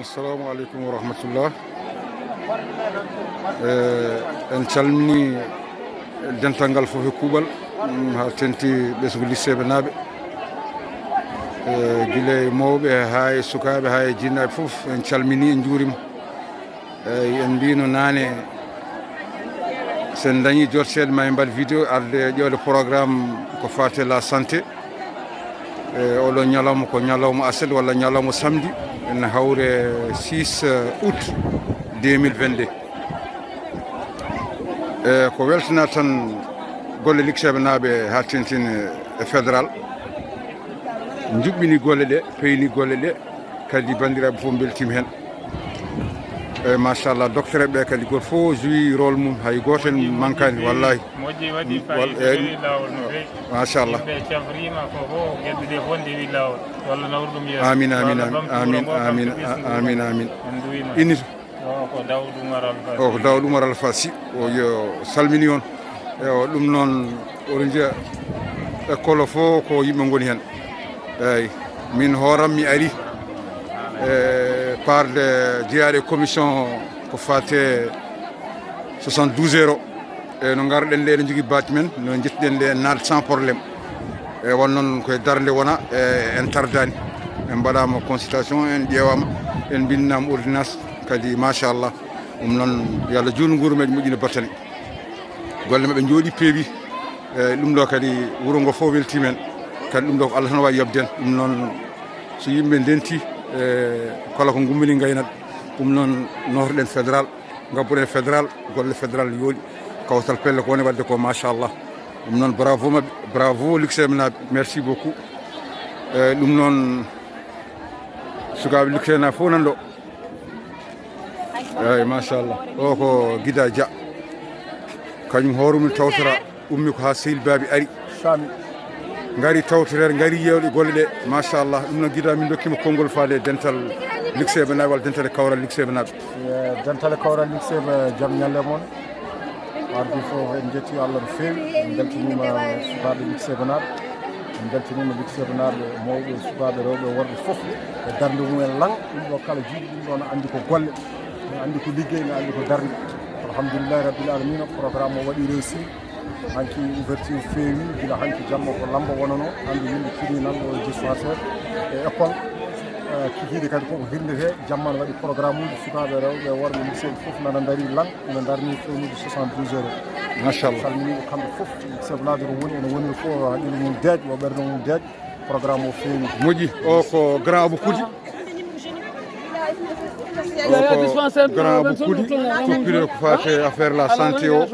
assalamu aleykum wa rahmatullah. En calmini dental ngal fof e kuuɓal ha tenti ɓesgu Lekseyba naaɓe, guila e mawɓe ha e sukaɓe ha e jinnaɓe fof en calmini en juurima. En mbino nane sen dañi jorseɗe ma e mbaɗ vidéo arde ƴewde programme ko fate la santé. Oɗo ñalawma ko ñalawma asel walla ñalawma samedi en hawre 6 août 2022. Ko weltana tan golle Lekseyba naaɓe ha tentine e fédéral juɓɓini golle ɗe, peyni golle ɗe, kadi bandiraɓe fof beltima hen. Machallah docteur ɓe kadi goto fof joui rôle mum, hay goto en mankani wallahi. moƴƴi waɗi fayi lawol no fewi. Machallah ɓe cafrima ko fof gueɗe ɗe fof ndewi lawol walla nawru ɗum yeeso. amin amin amin amin amin amin en duwima inito ko Dawdu Umar Alpha o ko Dawdu Umar Alpha Sy o yo salmini on o ɗum noon oɗo jiiya école fof ko yimɓe goni hen. eyyi min hooram mi ari par de jeeyaɗe commission ko fate 72 heures e no garɗen ɗe eɗen jogui batte men no jettiɗen ɗe naat sans probléme. E won noon koye darde wona en tardani, en mbaɗama consultation, en ƴeewama, en bindinama ordonnance kadi machallah. ɗum noon yo Allah joni guuru meɗen moƴƴina battane, golle maɓe jooɗi peewi. ɗum ɗo kadi wuuro ngo fof weltima en, kadi ɗum ɗo ko Allah tan wawi yabden. ɗum noon so yimɓe ndenti kala ko gummini gaynat, ɗum noon notoɗen fédéral, gabbuɗen fédéral, golle fédéral yooɗi. Kawtal pelle ko woni wadde ko machallah. ɗum noon bravo mabɓe, bravo Lekseyba naaɓe, merci beaucoup. ɗum noon sukaɓe Lekseyba naaɓe fof nan ɗo. eyyi machallah o ko Guida Dia, kañum hoorumum tawtora ummi ko ha Sehil Babi ari gari tawtorere, gari yewde golle ɗe machallah. ɗum noon Guida min dokkima konngol faade dental Lekseyba naaɓe walla dental e kawral Lekseyba naaɓe. dental e kawral Lekseyba jaam ñalle moon ardi fof en jetti Allah no fewi. en beltanima sukaɓe Lekseyba naaɓe, en beltanima Lekseyba naaɓe mawɓe sukaɓe rewɓe worɓe foof e darde mumen lang. ɗum ɗo kala jiiɗi ɗum ɗo ne andi ko golle, ne andi ko liggey, ne andi ko darde. alhamdulillahi rabbil alamina, programme o waɗi réussi. hanki ouverture feewi gila hanki jamma ko lamba wonano hande yimɓe kiɗinal o dispensaire e école kikiɗe kadi koko hirndete. jamman waɗi programme uji sukaɓe rewɓe worɓe Lekseyba foof nana daari lang, ene darni fewnude 72 heures. machallah salminiɓe kamɓe foof. Lekseyba naaɓe no woni ene woniri fof haqqille mum deeƴ, o ɓerde mum deeƴ. programme o feewi moƴƴi. o ko grand abou koudi, grand abou koudi toppire ko fate affaire la santé o.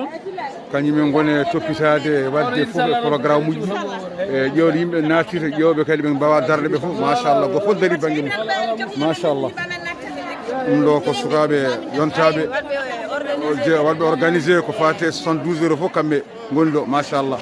kañumen gone toppitade wadde fof e programme uji e ƴewde yimɓe natirta, ƴewɓe kadi ɓe mbawa darde ɓe fof machallah. go fof daari banggue mum machallah. ɗum ɗo ko sukaɓe yontaɓe waɗɓe organisé ko fate 72 heures fof kamɓe goni ɗo machallah.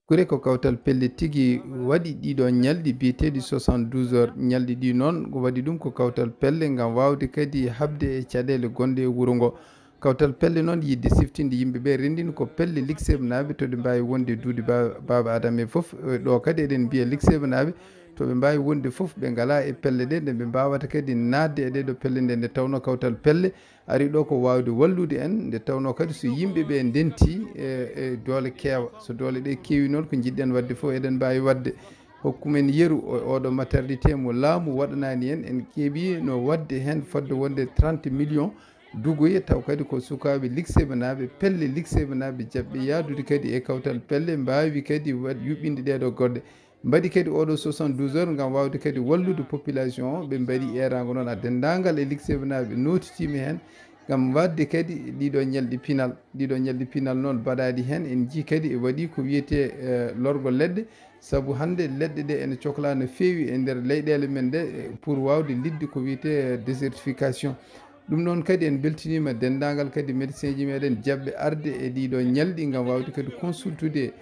gure ko kawtal pelle tigi waɗi ɗiɗo ñalɗi biyeteɗi 72 heures. ñalɗi ɗi noon ko waɗi ɗum ko kawtal pelle gam wawde kadi habde e caɗele gonɗe e wuuro ngo. kawtal pelle noon yidde siftinde yimɓeɓe rendino ko pelle Lekseyba naaɓe to ɓe mbawi wonde duuɗi baba adama e foof. ɗo kadi eɗen mbiya Lekseyba naaɓe to ɓe mbawi wonde foof ɓe ngala e pelle ɗe nde ɓe mbawata kadi nadde e ɗeɗo pelle nde tawno kawtal pelle ari ɗo ko wawde wallude en. nde tawno kadi so yimɓeɓe ndenti e doole keewa, so doole ɗe keewi noon ko jiɗɗen wadde fof eɗen mbawi wadde. hokkumen yeru oɗo maternité mo laamu waɗanani en keeɓi no wadde hen fodde wonde 30 millions dugoye. taw kadi ko sukaɓe Lekseyba naaɓe, pelle Lekseyba naaɓe jaɓɓe yadude kadi e kawtal pelle, mbawi kadi yuɓɓinde ɗeɗo goɗɗe. mbaɗi kadi oɗo 72 heures gam wawde kadi wallude population o. ɓe mbaɗi erago noon a dendagal e Lekseyba naaɓe notitima hen gam wadde kadi ɗiɗo ñalɗi pinal. ɗiɗo ñalɗi pinal noon mbaɗaɗi hen en jii kadi e waɗi ko wiyete lorgo leɗɗe, saabu hande leɗɗe ɗe ene cohla no fewi e nder leyɗele men ɗe pour wawde lidde ko wiyete désertification. ɗum noon kadi en beltinima dendagal kadi médecin ji meɗen jaɓɓe arde e ɗiɗo ñalɗi gam wawde kadi consultude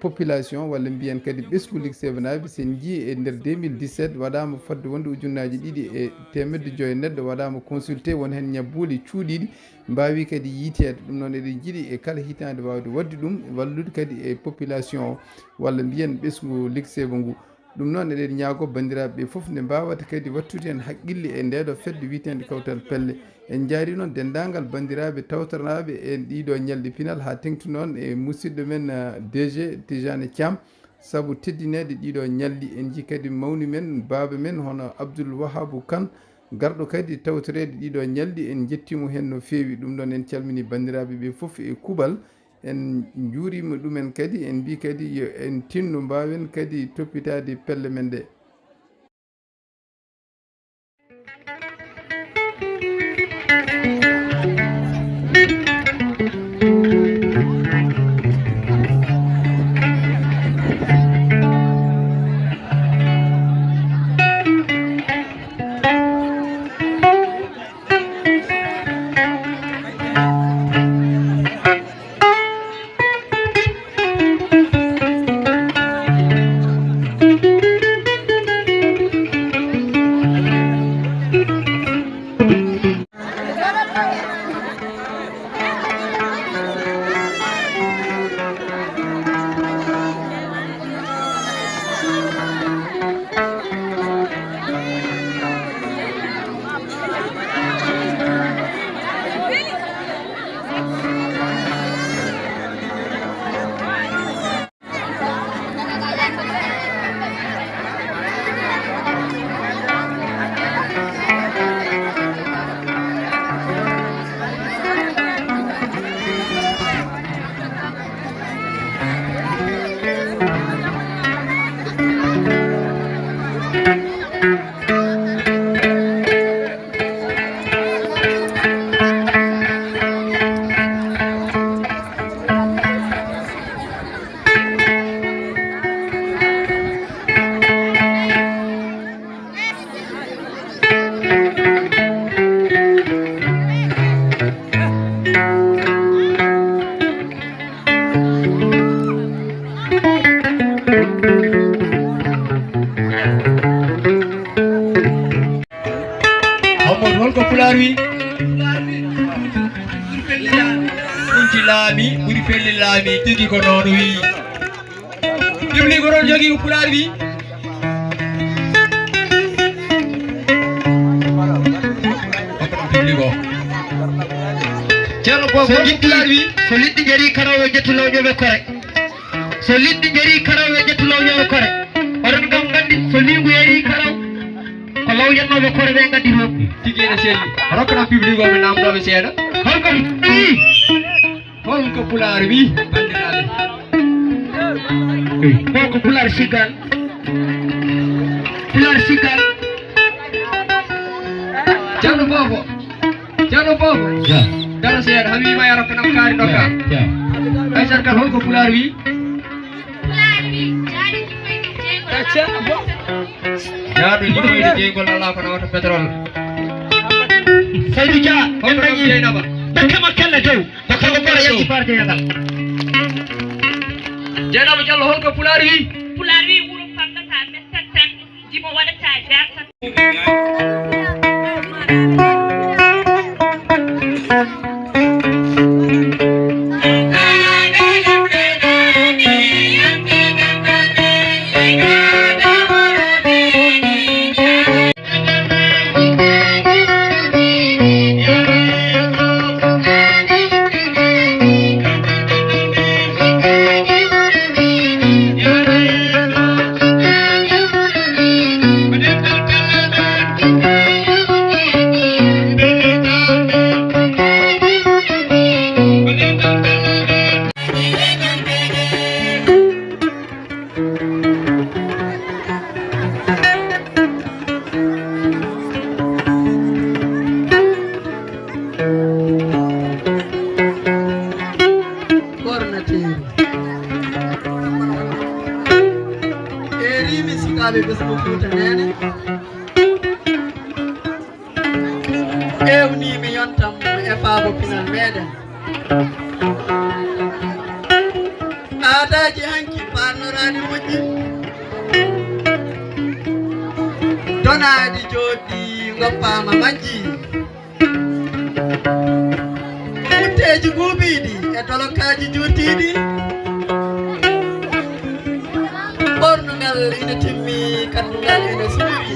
population walla mbiyen kadi ɓesgu Lekseyba naaɓe. sen jii e nder 2017 waɗama fodde wonde ujunnaji ɗiɗi e temedde joyi neɗɗo waɗama consulté won hen ñabbuuli cuuɗiɗi mbawi kadi yiitede. ɗum noon eɗen jiiɗi e kala hitande wawde wadde ɗum wallude kadi e population o walla mbiyen ɓesgu Lekseyba ngu. ɗum noon eɗen ñaago bandiraɓe ɓe fof nde mbawata kadi wattude hen haqqille e ndeɗo fedde witende Kawtal Pelle. en jaari noon dendagal bandiraɓe tawtornaɓe en ɗiɗo ñalɗi pinal ha tengti noon e musidɗo men DG Tijane Thiam saabu teddinede ɗiɗo ñalɗi. en jii kadi mawni men baaba men hono Abdoul Wahabou Kane garɗo kadi tawtorede ɗiɗo ñalɗi. en jettimo hen no feewi. ɗum ɗon en calmini bandiraɓe ɓe foof e kuuɓal. en juurima ɗumen kadi en mbi kadi yo en tinno mbawen kadi toppitade pelle men ɗe. holko pular wi kunci laami ɓuri pelle laami tigi ko noon wi ɗimli ko ɗon jogii ko pular wi ɗimli ko ceerno bo ko pular wi so liɗɗi jari karawo jettulawñoɓe kore so liɗɗi jari karawo jettulawñoɓe kore oɗon kam gandi so lingu yari karaw ko lawƴannoɓe kore ɓe gandi toon tigi ene selli rokkana public o ɓe namdoɓe seeɗa holko pular wi bandiraɓe ko pular sigal ceerno bofo dara seeɗa han wima ya rokkanam kaari dokka ay sarkal holko pular wi jaaɗo yimɓeɓe jeygol ala ko nawata pétrole Seydou Dia en dañi Dieynaba dakkama kelle tew dakkama bara yetti parti yagal Dieynaba Diallo holko pular wi wuro famdata mettat tan jimo waɗata jartan ewnimi yontam e faabo pinal meɗen aadaji hanki parnorani moƴƴi donaɗi jooɗi goppama majji mutteji guuɓiɗi e dolokaji juutiɗi bornugal ina timmi kaddugal ina suuwi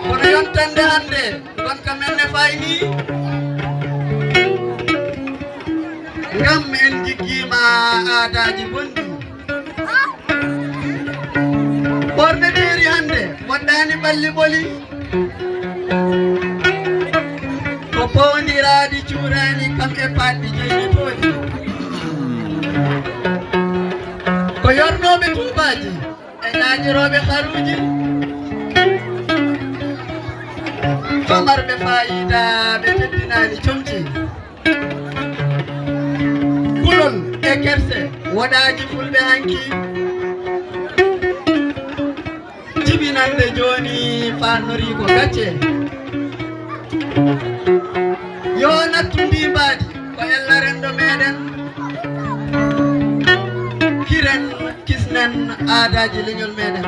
kono yontande hande gonka men ne fayni ngam en jiggima aadaji bondi ɓorde ɗeeri hande woɗɗani ɓalli ɓoli ko powdiraɗi cuurani kamɓe paɗɗi jeynitoji ko yornoɓe tuubaji e ñaƴiroɓe haruji famarɓe fayida ɓe teddinani comci kulol e kerse woɗaji fulɓe hanki jibinande joni fannori ko gacce yo nattu ndimbaji ko ella rendo meɗen kiren kisnen aadaji leñol meɗen